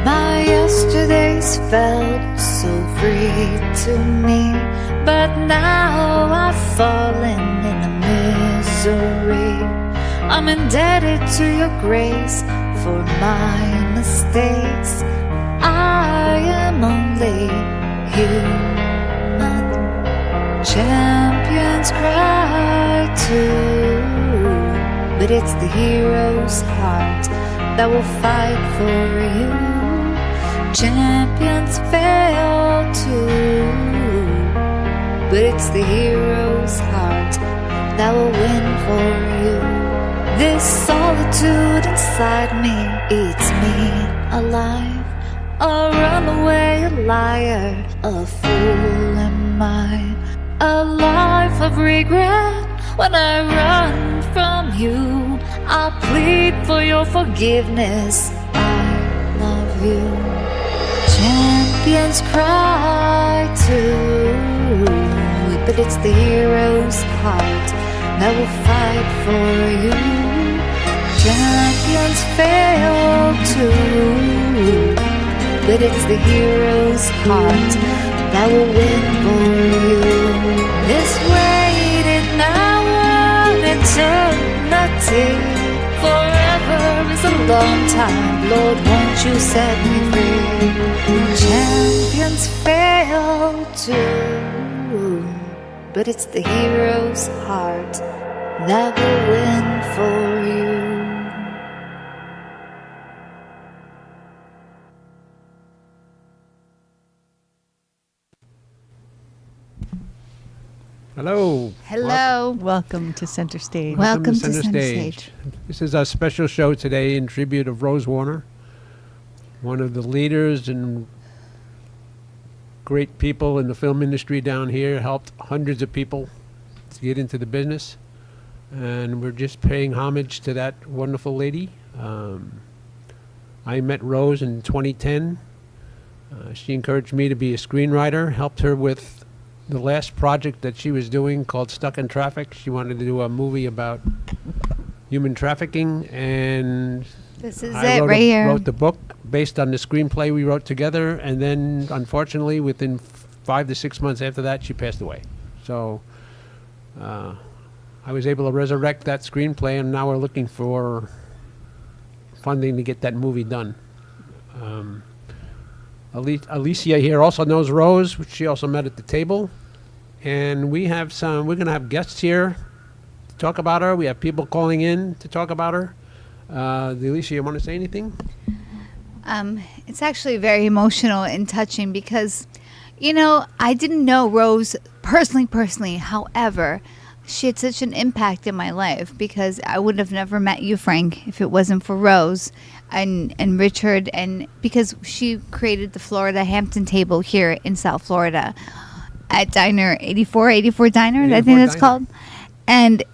My yesterdays felt so free to me, but now I've fallen into misery. I'm indebted to your grace for my mistakes. I am only human. Champions cry too, but it's the hero's heart that will fight for you. Champions fail too, but it's the hero's heart that will win for you. This solitude inside me eats me alive. A runaway, a liar, a fool am I. A life of regret when I run from you. I'll plead for your forgiveness. I love you. Champions cry too, but it's the hero's heart that will fight for you. Champions fail too, but it's the hero's heart that will win for you. This waiting now of eternity, forever is a long time. Lord, won't you set me free? Champions fail too, but it's the hero's heart that will win for you. Hello. Hello. Welcome to Center Stage. Welcome to Center Stage. This is our special show today in tribute of Rose Warner, one of the leaders and great people in the film industry down here, helped hundreds of people to get into the business. And we're just paying homage to that wonderful lady. I met Rose in 2010. She encouraged me to be a screenwriter, helped her with the last project that she was doing called Stuck in Traffic. She wanted to do a movie about human trafficking, and This is I it right here. wrote the book based on the screenplay we wrote together, and then unfortunately within 5 to 6 months after that she passed away. So I was able to resurrect that screenplay, and now we're looking for funding to get that movie done. Alicia here also knows Rose, which she also met at the table. And we're going to have guests here to talk about her. We have people calling in to talk about her. Alicia, you want to say anything? It's actually very emotional and touching because, I didn't know Rose personally. However, she had such an impact in my life because I would have never met you, Frank, if it wasn't for Rose and Richard, and because she created the Florida Hampton table here in South Florida at Diner 84 Diner, I think that's called. And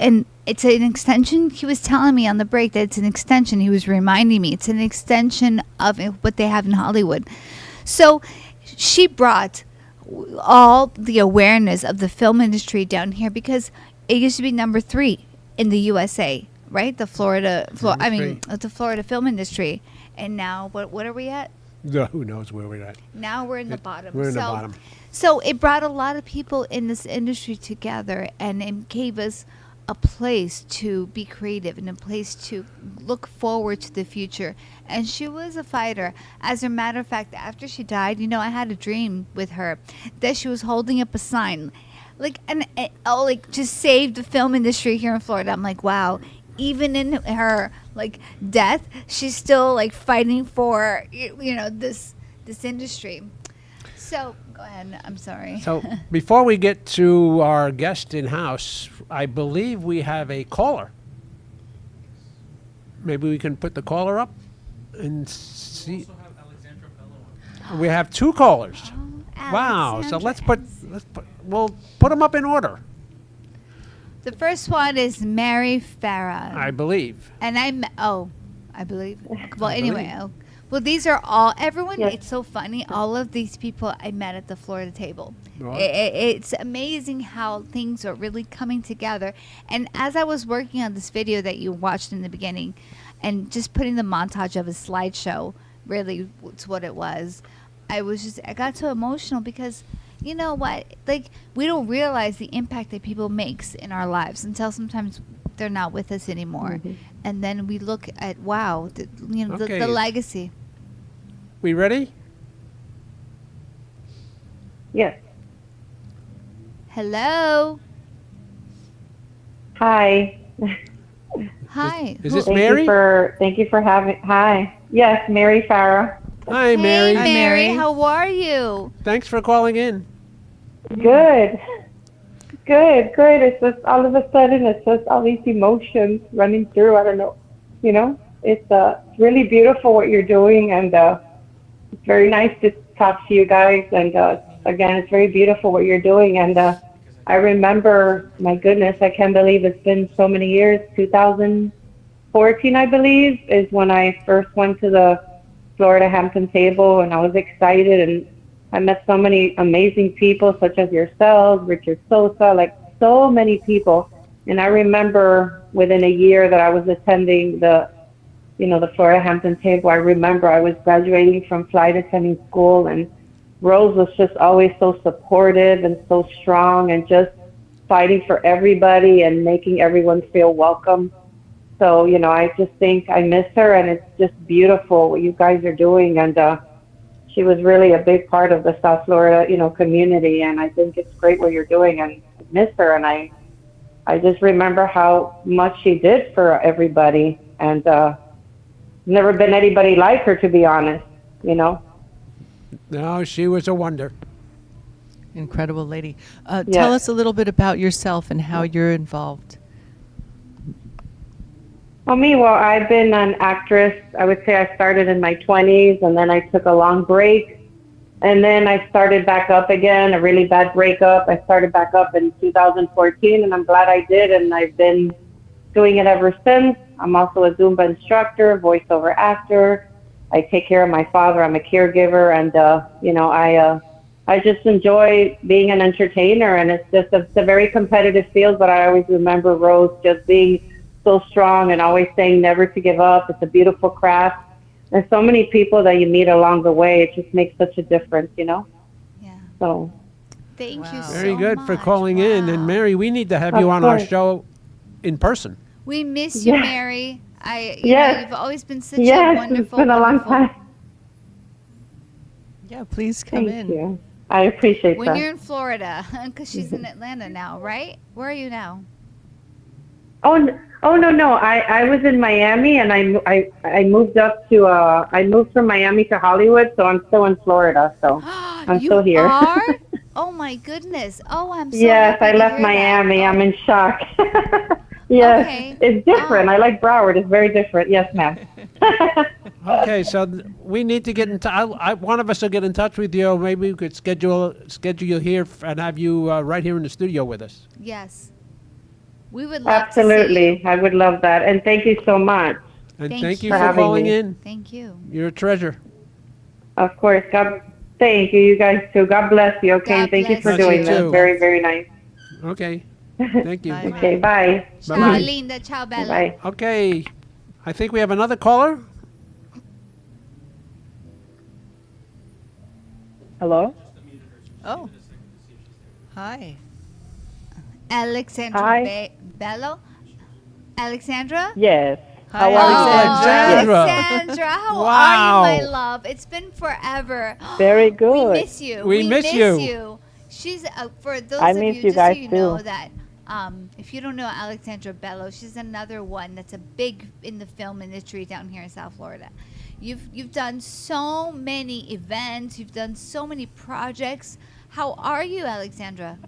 it's an extension. He was telling me on the break that it's an extension. He was reminding me it's an extension of what they have in Hollywood. So she brought all the awareness of the film industry down here because it used to be number 3 in the USA, right? The Florida film industry. And now what are we at? No, who knows where we're at. Now we're in the bottom. We're in the bottom. So it brought a lot of people in this industry together, and it gave us a place to be creative and a place to look forward to the future. And she was a fighter. As a matter of fact, after she died, I had a dream with her that she was holding up a sign, just save the film industry here in Florida. I'm like, wow. Even in her death, she's still fighting for this industry. So go ahead. I'm sorry. So before we get to our guest in house, I believe we have a caller. Maybe we can put the caller up and see. We have 2 callers. Oh, Wow. So Alexandra. we'll put them up in order. The first one is Mary Farah. I believe. And I believe. Well, anyway, Well, these are all everyone. Yes. It's so funny. All of these people I met at the Florida table. Right. It's amazing how things are really coming together. And as I was working on this video that you watched in the beginning, and just putting the montage of a slideshow, really, it's what it was. I got so emotional because, you know what? Like, we don't realize the impact that people makes in our lives until sometimes they're not with us anymore. And then we look at, wow, Okay. the legacy. We ready? Yes. Hello. Hi. Hi. Is Who- this Mary? Thank you for having. Hi. Yes, Mary Farah. Hi, Hey, Mary. Mary. Mary. How are you? Thanks for calling in. Good. Good. Good. It's just all of a sudden, it's just all these emotions running through. I don't know. It's really beautiful what you're doing, and it's very nice to talk to you guys. And again, it's very beautiful what you're doing. And I remember, my goodness, I can't believe it's been so many years. 2014, I believe, is when I first went to the Florida Hampton table, and I was excited, and I met so many amazing people, such as yourselves, Richard Sosa, like so many people. And I remember within a year that I was attending the Florida Hampton table, I remember I was graduating from flight attending school, and Rose was just always so supportive and so strong and just fighting for everybody and making everyone feel welcome. So, I just think I miss her, and it's just beautiful what you guys are doing. And she was really a big part of the South Florida, community. And I think it's great what you're doing, and I miss her. And I just remember how much she did for everybody. And never been anybody like her, to be honest. No, she was a wonder. Incredible lady. Yes. Tell us a little bit about yourself and how you're involved. Well, I've been an actress. I would say I started in my 20s, and then I took a long break. And then I started back up again, a really bad breakup. I started back up in 2014, and I'm glad I did, and I've been doing it ever since. I'm also a Zumba instructor, voiceover actor. I take care of my father. I'm a caregiver, and, I just enjoy being an entertainer, and it's a very competitive field, but I always remember Rose just being so strong and always saying never to give up. It's a beautiful craft. There's so many people that you meet along the way. It just makes such a difference. Yeah. So Thank you Wow. so Very good for much. calling in. And Wow. Mary, we need to have Of you on our course. show in person. We miss you, Yes. Mary. Yes. You've always been such a yes, wonderful. it's been a long wonderful- time. Yeah, please come Thank in. you. I appreciate When that. you're in Florida, because she's in Atlanta now, right? Where are you now? No. I was in Miami, and I moved up to I moved from Miami to Hollywood, so I'm still in Florida. So I'm you still here. are? Oh my goodness! Oh, I'm so yes, happy I to left hear Miami. That. I'm in shock. Yes, Okay. it's different. Oh. I like Broward. It's very different. Yes, ma'am. Okay, so we need to get in touch. One of us will get in touch with you. Maybe we could schedule you here and have you right here in the studio with us. Yes, we would love to see Absolutely. I would love that. And thank you so much. And Thank thank you you. for For having calling me. in. you. Thank you. You're a treasure. Of course. Thank you. You guys too. God bless you. Okay. God And thank you bless for you. doing You this. too. Very, very nice. Okay. Thank you. Bye. Okay. Bye. Ciao, Bye-bye. linda. Ciao, bella. Bye. Okay. I think we have another caller. Hello? Oh. Hi. Alexandra Hi. Bello. Alexandra? Yes. Hi, How are you? Alexandra. Alexandra. How Wow. are you, my love? It's been forever. you? Very good. We miss you. We miss you. She's for those I of miss you, you just guys so you know too. that if you don't know Alexandra Bello, she's another one that's a big in the film industry down here in South Florida. You've done so many events. You've done so many projects. How are you, Alexandra?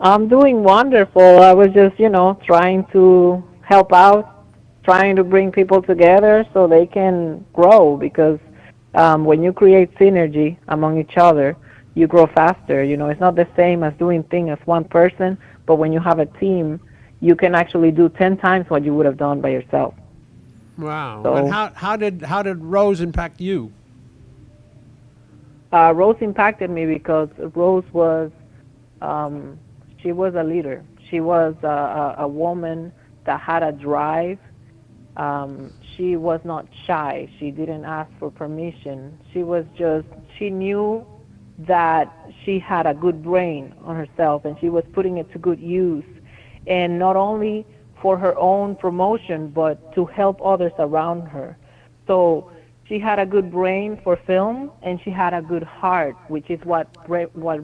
I'm doing wonderful. I was just, trying to help out, trying to bring people together so they can grow because when you create synergy among each other, you grow faster. It's not the same as doing things as one person, but when you have a team, you can actually do 10 times what you would have done by yourself. Wow. So And how did Rose impact you? Rose impacted me because Rose was she was a leader. She was a woman that had a drive. She was not shy. She didn't ask for permission. She knew that she had a good brain on herself and she was putting it to good use. And not only for her own promotion, but to help others around her. So she had a good brain for film and she had a good heart, which is what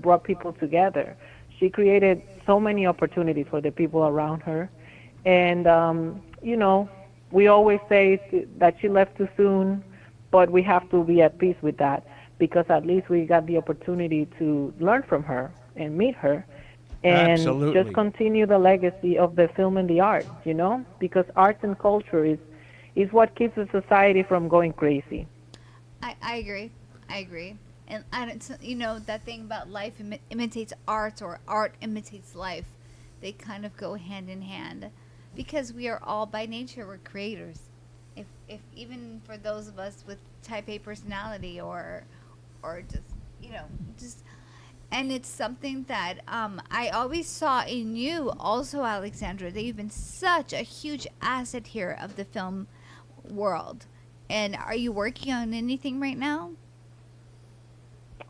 brought people together. She created so many opportunities for the people around her. And, we always say that she left too soon, but we have to be at peace with that because at least we got the opportunity to learn from her and meet her and Absolutely. just continue the legacy of the film and the art, because arts and culture is what keeps the society from going crazy. I agree. I agree. And it's, that thing about life imitates art or art imitates life. They kind of go hand in hand because we are all by nature, we're creators. If even for those of us with type A personality or just, just, and it's something that I always saw in you also, Alexandra, that you've been such a huge asset here of the film world. And are you working on anything right now?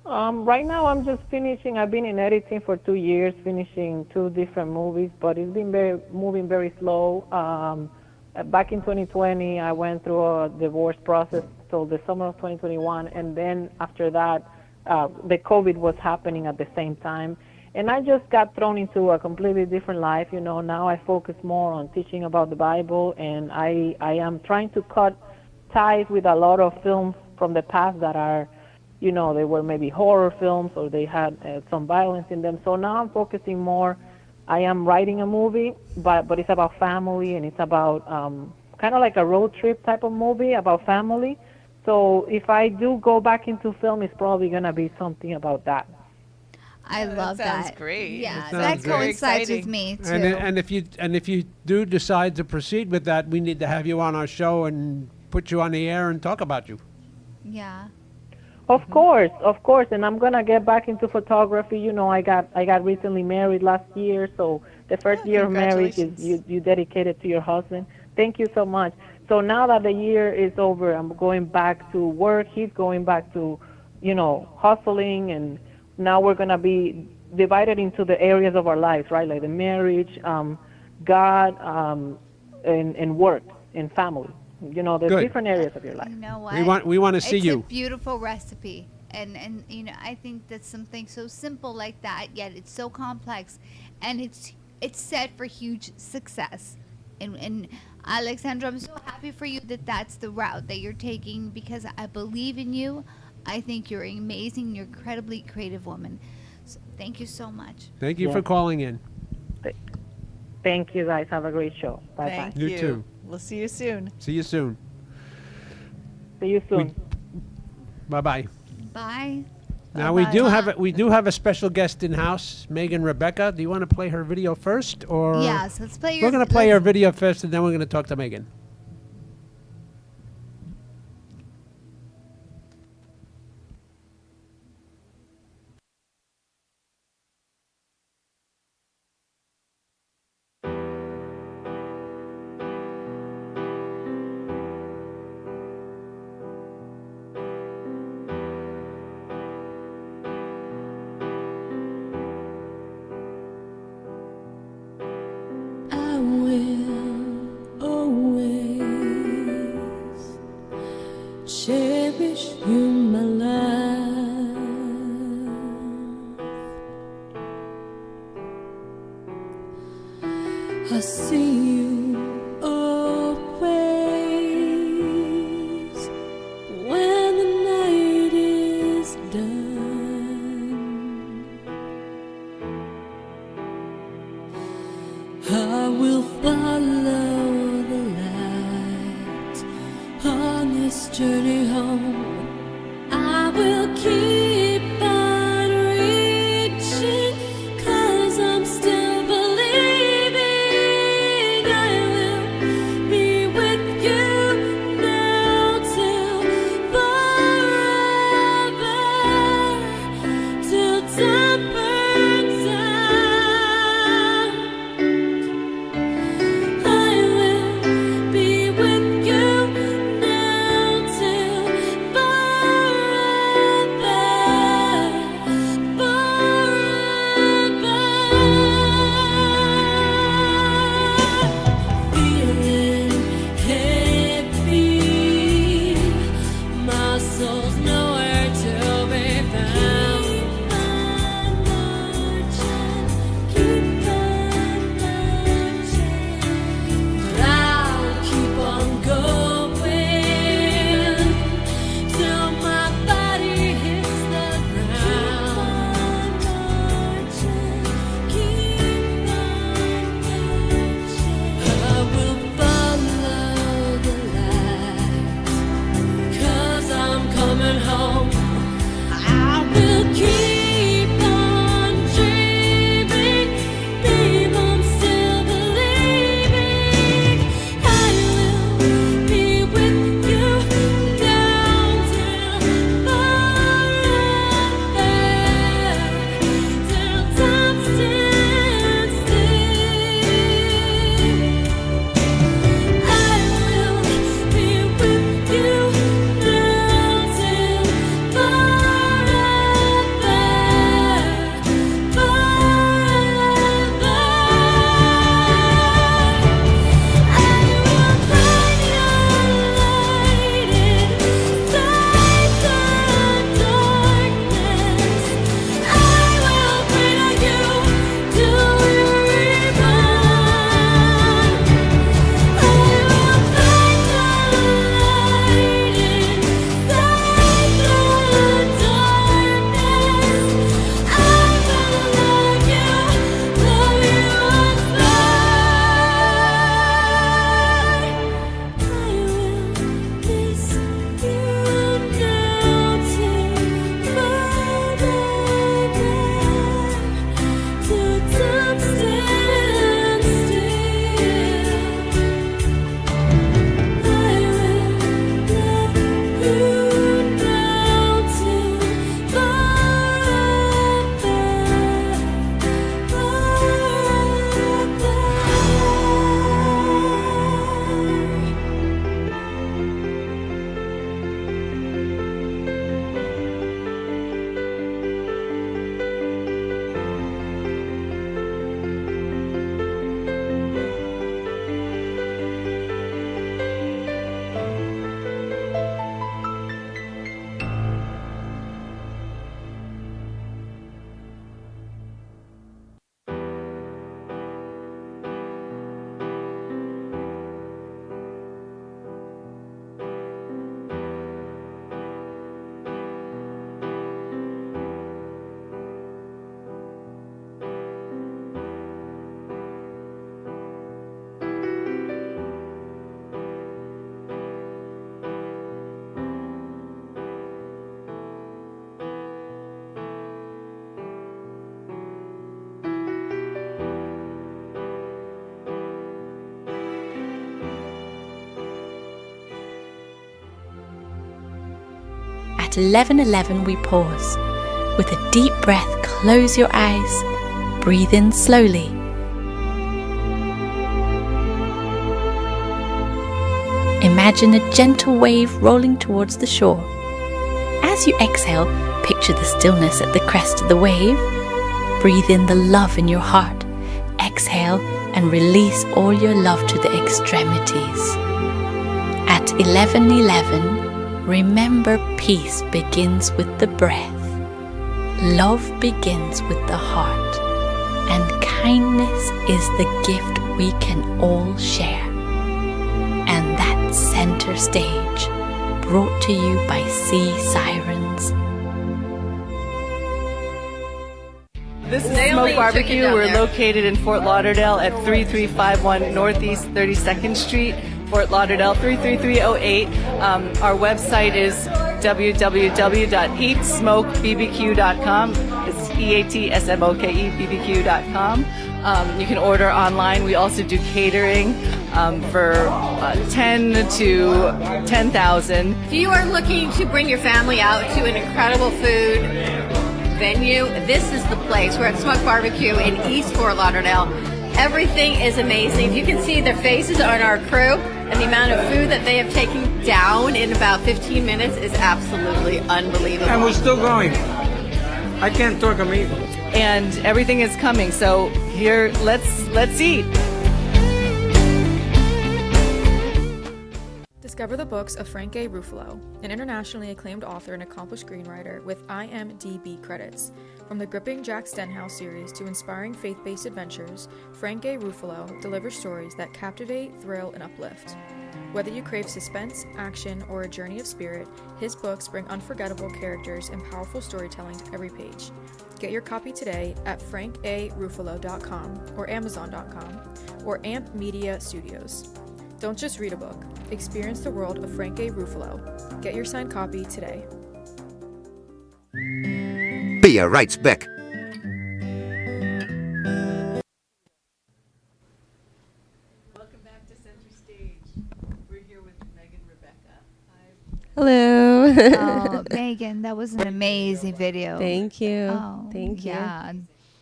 Right now, I'm just finishing. I've been in editing for 2 years, finishing 2 different movies, but it's been moving very slow. Back in 2020, I went through a divorce process till the summer of 2021, and then after that, the COVID was happening at the same time, and I just got thrown into a completely different life. Now I focus more on teaching about the Bible, and I am trying to cut ties with a lot of films from the past that are they were maybe horror films or they had some violence in them. So now I'm focusing more. I am writing a movie, but it's about family and it's about kind of like a road trip type of movie about family. So if I do go back into film, it's probably going to be something about that. I love that. Sounds that. great. Yeah, That that sounds great. coincides Very with me too. And if you do decide to proceed with that, we need to have you on our show and put you on the air and talk about you. Yeah. Of course, and I'm gonna get back into photography. I got recently married last year, so the first year of marriage is you dedicate it to your husband. Thank you so much. So now that the year is over, I'm going back to work. He's going back to, hustling, and now we're gonna be divided into the areas of our lives, right? Like the marriage, God, and work and family. There's Good. different areas of your life. You know what? We want to see it's you. a beautiful recipe. And I think that something so simple like that, yet it's so complex, and it's set for huge success. And Alexandra, I'm so happy for you that that's the route that you're taking because I believe in you. I think you're amazing. You're an incredibly creative woman. So thank you so much. Thank you Yeah. for calling in. Thank you, guys. Have a great show. Bye bye. Thank You you. too. We'll see you soon. See you soon. See you soon. Bye bye. Bye. Now Bye-bye. we do have a special guest in house, Megan Rebecca. Do you want to play her video first, or Yes, let's play your. we're going to play her let's- video first, and then we're going to talk to Megan. I will always cherish you, my life. I see you always when the night is done. I will follow the light on this journey home. I will keep on reaching, 'cause I'm still believing I will be with you At 11:11 we pause. With a deep breath, close your eyes. Breathe in slowly. Imagine a gentle wave rolling towards the shore. As you exhale, picture the stillness at the crest of the wave. Breathe in the love in your heart. Exhale and release all your love to the extremities. At 11:11, remember peace begins with the breath. Love begins with the heart. And kindness is the gift we can all share. And that center stage, brought to you by Sea Sirens. This is Smoke Barbecue. We're located in Fort Lauderdale at 3351 Northeast 32nd Street, Fort Lauderdale 33308. Our website is www.eatsmokebbq.com. It's EATSMOKEBBQ.com. You can order online. We also do catering for 10 to 10,000. If you are looking to bring your family out to an incredible food venue, this is the place. We're at Smoke Barbecue in East Fort Lauderdale. Everything is amazing. If you can see their faces on our crew and the amount of food that they have taken down in about 15 minutes is absolutely unbelievable. And we're still going. I can't talk amazing. And everything is coming. So here, let's eat. Discover the books of Frank A. Ruffalo, an internationally acclaimed author and accomplished screenwriter with IMDb credits. From the gripping Jack Stenhouse series to inspiring faith-based adventures, Frank A. Ruffalo delivers stories that captivate, thrill, and uplift. Whether you crave suspense, action, or a journey of spirit, his books bring unforgettable characters and powerful storytelling to every page. Get your copy today at frankaruffalo.com or amazon.com or AMP Media Studios. Don't just read a book. Experience the world of Frank A. Ruffalo. Get your signed copy today. Bia writes Beck. Welcome back to Center Stage. We're here with Megan Rebecca. Hi. Hello. Oh, Megan, that was an amazing video. Thank you. Oh, Thank you. Yeah,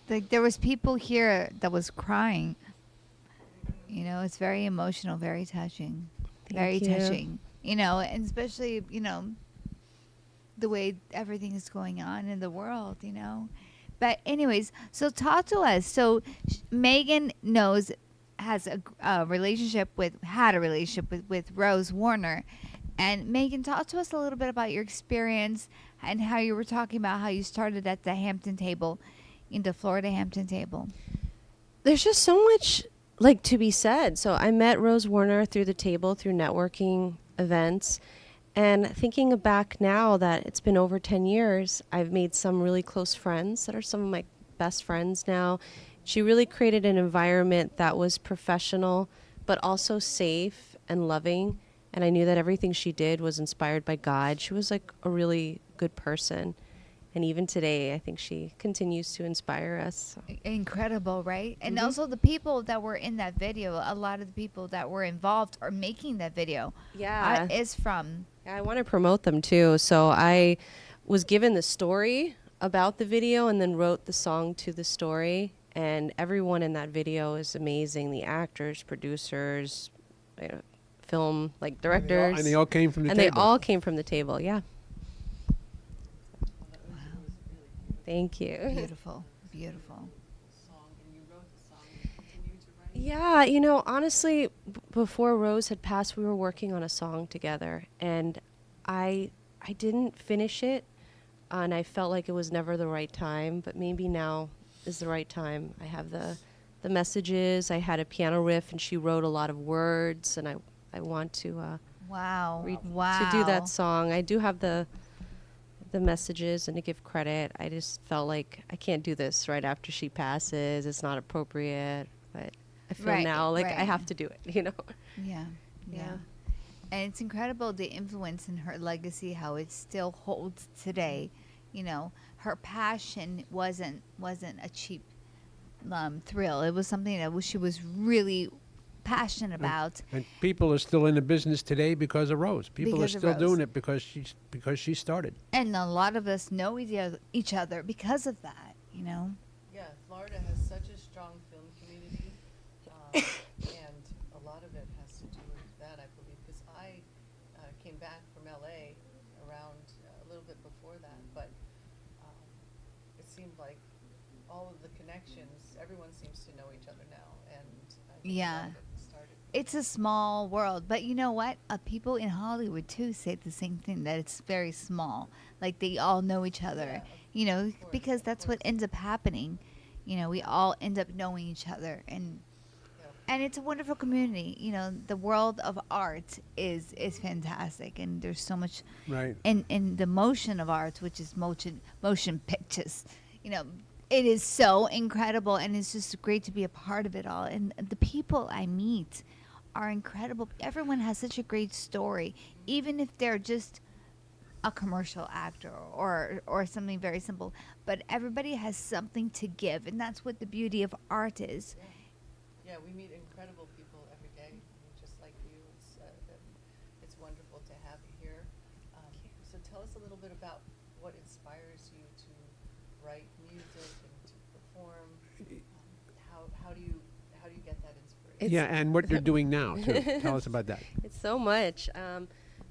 like there was people here that was crying. You know, it's very emotional, very touching, very touching. You know, and especially the way everything is going on in the world. You know, but anyways, so talk to us. So Megan had a relationship with Rose Warner. And Megan, talk to us a little bit about your experience and how you were talking about how you started at the Hampton table, in the Florida Hampton table. There's just so much to be said. So I met Rose Warner through the table, through networking events. And thinking back now that it's been over 10 years, I've made some really close friends that are some of my best friends now. She really created an environment that was professional, but also safe and loving. And I knew that everything she did was inspired by God. She was like a really good person. And even today, I think she continues to inspire us. Incredible, right? And Mm-hmm. also the people that were in that video, a lot of the people that were involved or making that video is from... I want to promote them too. So I was given the story about the video and then wrote the song to the story. And everyone in that video is amazing. The actors, producers, film directors. And they all came from the table. And they all came from the table, yeah. Thank you. Beautiful, beautiful. Yeah, honestly, before Rose had passed, we were working on a song together, and I didn't finish it, and I felt like it was never the right time, but maybe now is the right time. I have the messages, I had a piano riff, and she wrote a lot of words, and I want to to do that song. I do have the messages, and to give credit, I just felt like I can't do this right after she passes. It's not appropriate, but I feel now like I have to do it, Yeah. And it's incredible the influence in her legacy, how it still holds today. Her passion wasn't a cheap thrill. It was something that she was really passionate about. And people are still in the business today because of Rose. People Because are of still Rose. doing it because she started. And a lot of us know each other because of that, Yeah, Florida has such a strong film community, and a lot of it has to do with that, I believe, because I came back from LA around a little bit before that, but it seemed like all of the connections, everyone seems to know each other now, and I think a Yeah. lot of it started. It's a small world. But you know what? People in Hollywood, too, say the same thing, that it's very small. Like, they all know each other, because that's what ends up happening. We all end up knowing each other. And it's a wonderful community. The world of art is fantastic. And there's so much Right. in the motion of art, which is motion pictures. It is so incredible, and it's just great to be a part of it all. And the people I meet are incredible. Everyone has such a great story, even if they're just a commercial actor or something very simple. But everybody has something to give, and that's what the beauty of art is. Yeah, we meet incredible people every day, just like you. It's wonderful to have you here. So tell us a little bit about what inspires you to write music and to perform. How do you get that inspiration? Yeah, and what you're doing now, too. Tell us about that. It's so much.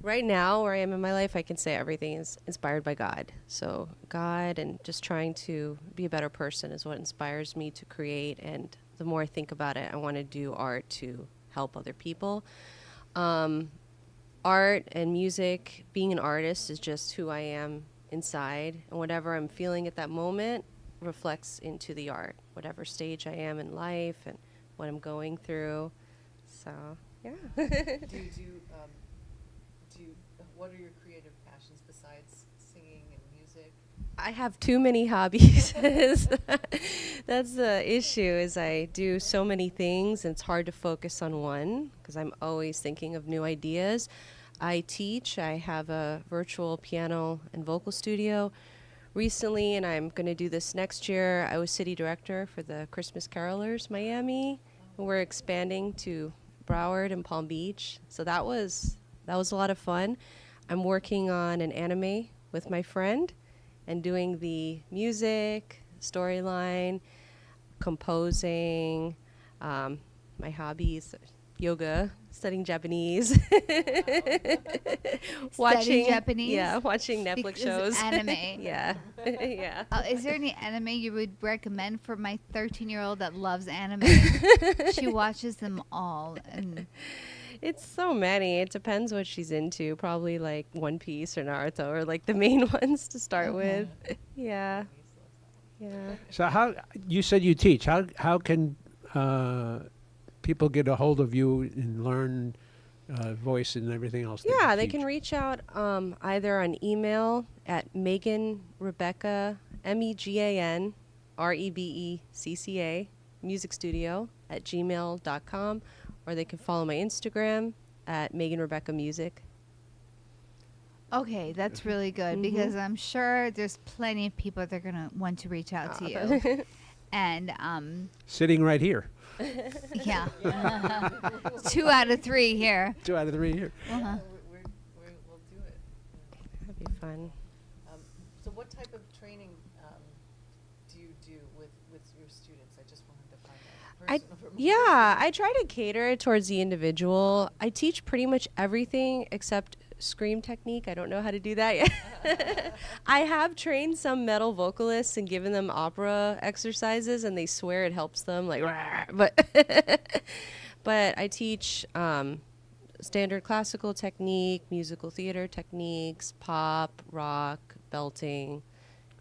Right now, where I am in my life, I can say everything is inspired by God. So God and just trying to be a better person is what inspires me to create. And the more I think about it, I want to do art to help other people. Art and music, being an artist is just who I am inside. And whatever I'm feeling at that moment reflects into the art, whatever stage I am in life and what I'm going through. So, yeah. What are your creative passions besides singing and music? I have too many hobbies. That's the issue, is I do so many things and it's hard to focus on one because I'm always thinking of new ideas. I teach. I have a virtual piano and vocal studio recently, and I'm going to do this next year. I was city director for the Christmas Carolers Miami. We're expanding to Broward and Palm Beach. So that was a lot of fun. I'm working on an anime with my friend and doing the music, storyline, composing, my hobbies, yoga, studying Japanese. Studying Japanese? Yeah, watching Netflix Because shows. anime. Yeah. Yeah. Is there any anime you would recommend for my 13-year-old that loves anime? She watches them all. And It's so many. It depends what she's into. Probably like One Piece or Naruto or like the main ones to start with. Yeah. Yeah. So how you said you teach? How can people get a hold of you and learn voice and everything else? Yeah, they can reach out either on email at Megan Rebecca MEGANREBECCA music studio at gmail.com, or they can follow my Instagram at Megan Rebecca Music. okay, that's really good because I'm sure there's plenty of people that are going to want to reach out to you. And sitting right here. yeah, 2 out of 3 here. 2 out of 3 here. We'll do it. That'd be fun. So what type of training do you do with your students? I just wanted to find out. Yeah, I try to cater it towards the individual. I teach pretty much everything except scream technique. I don't know how to do that yet. I have trained some metal vocalists and given them opera exercises, and they swear it helps them. Like, but I teach standard classical technique, musical theater techniques, pop, rock, belting,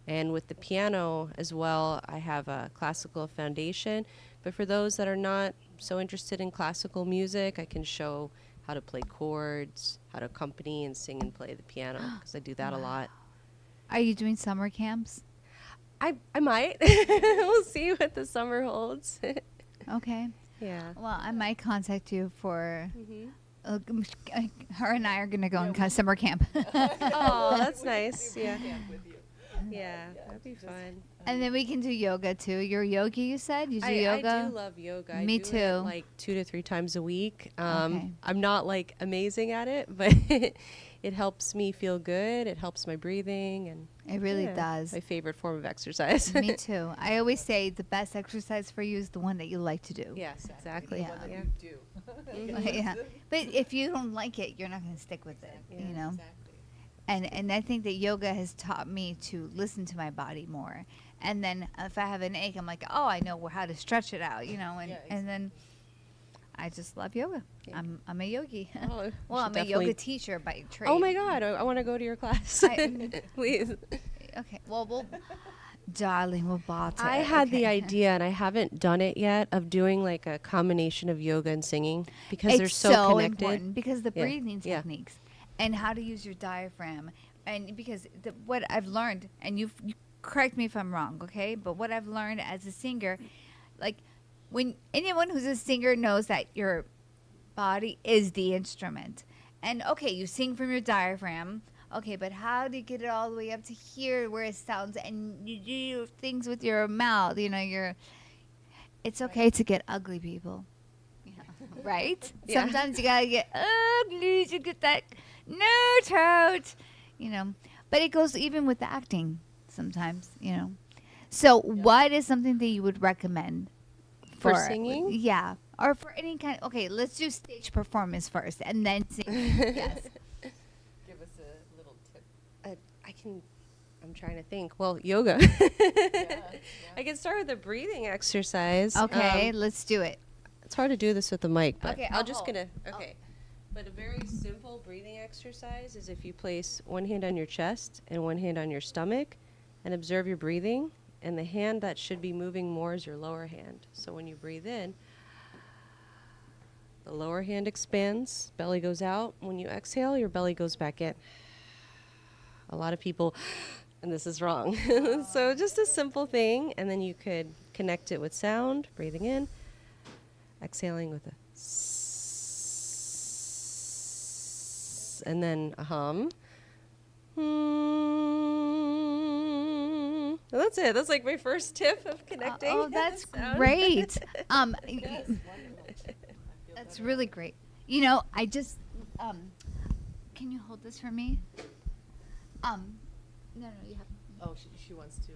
and with the piano as well. I have a classical foundation. But for those that are not so interested in classical music, I can show how to play chords, how to accompany and sing and play the piano, because I do that a lot. Are you doing summer camps? I might. We'll see what the summer holds. Okay. Yeah. Well, I might contact you for. Her and I are going to go on summer camp. Oh, that's nice. Yeah. Yeah, that'd be fun. And then we can do yoga too. You're a yogi, you said? You do yoga? I do love yoga. Me I do too. It like 2 to 3 times a week. Okay. I'm not like amazing at it, but it helps me feel good. It helps my breathing, and It really does. My favorite form of exercise. Me too. I always say the best exercise for you is the one that you like to do. Yes, exactly. Yeah. Yeah. Yeah. But if you don't like it, you're not going to stick with it, you know? And I think that yoga has taught me to listen to my body more. And then if I have an ache, I'm like, oh, I know how to stretch it out, you know? And then I just love yoga. Yeah. I'm a yogi. Oh, Well, I'm a yoga teacher by trade. Oh my God, I want to go to your class. Please. Okay. Well, darling, we'll bother. I had the idea, and I haven't done it yet, of doing like a combination of yoga and singing because they're so connected. Important because the Yeah. breathing techniques and how to use your diaphragm, and because what I've learned, and you correct me if I'm wrong, okay? But what I've learned as a singer, like when anyone who's a singer knows that your body is the instrument, and okay, you sing from your diaphragm. Okay, but how do you get it all the way up to here where it sounds, and you do things with your mouth, you know, it's okay to get ugly, people. Right? Yeah. Sometimes you gotta get ugly to get that note out, you know. But it goes even with the acting sometimes, you know. So what is something that you would recommend For singing? Yeah. Or for any kind okay, let's do stage performance first and then singing. Yes. Give us a little tip. I'm trying to think. Well, yoga. I can start with a breathing exercise. Okay, let's do it. It's hard to do this with the mic, but Okay, I'll I'll just hold. Okay. But a very simple breathing exercise is if you place one hand on your chest and one hand on your stomach and observe your breathing, and the hand that should be moving more is your lower hand. So when you breathe in, the lower hand expands, belly goes out. When you exhale, your belly goes back in. A lot of people, and this is wrong. So just a simple thing, and then you could connect it with sound, breathing in, exhaling with a and then a hum. Well, that's it. That's like my first tip of connecting. Oh, that's sound. great. That's really great. You know, I just can you hold this for me? No, you have. Oh, she wants to.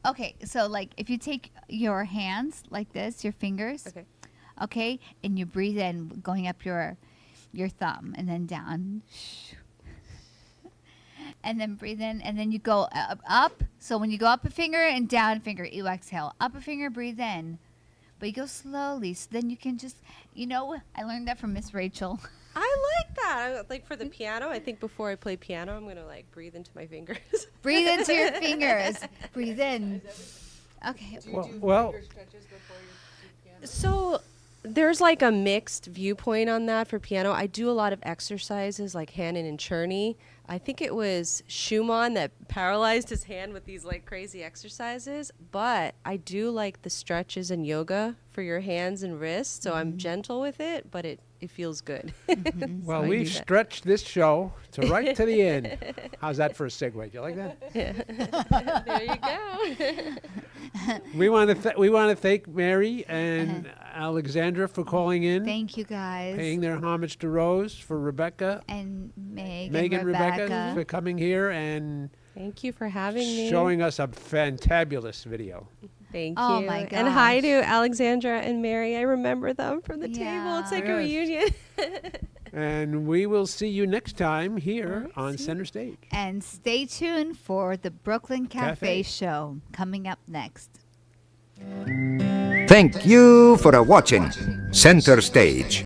Okay, so like if you take your hands like this, your fingers. Okay, and you breathe in, going up your thumb, and then down. And then breathe in, and then you go up. So when you go up a finger and down a finger, you exhale. Up a finger, breathe in. But you go slowly, so then you can just, you know, I learned that from Miss Rachel. I like that. Like for the piano, I think before I play piano, I'm going to like breathe into my fingers. Breathe into your fingers. Breathe in. Okay. Well, So there's like a mixed viewpoint on that for piano. I do a lot of exercises like Hannon and Cherney. I think it was Schumann that paralyzed his hand with these like crazy exercises, but I do like the stretches and yoga for your hands and wrists. So I'm gentle with it, but it feels good. well, So I we've do that. stretched this show to right to the end. How's that for a segue? Do you like that? There you go. We want to thank Mary and Alexandra for calling in. Thank you, guys. Paying their homage to Rose, for Rebecca. And Megan, Rebecca for coming here and Thank you for having me. showing us a fantabulous video. Thank Oh you. my And hi gosh. to Alexandra and Mary. I remember them from the table. It's like a Yes. reunion. And we will see you next time here on Center Stage. And stay tuned for the Brooklyn Cafe Cafe. show coming up next. Thank you for watching Center Stage.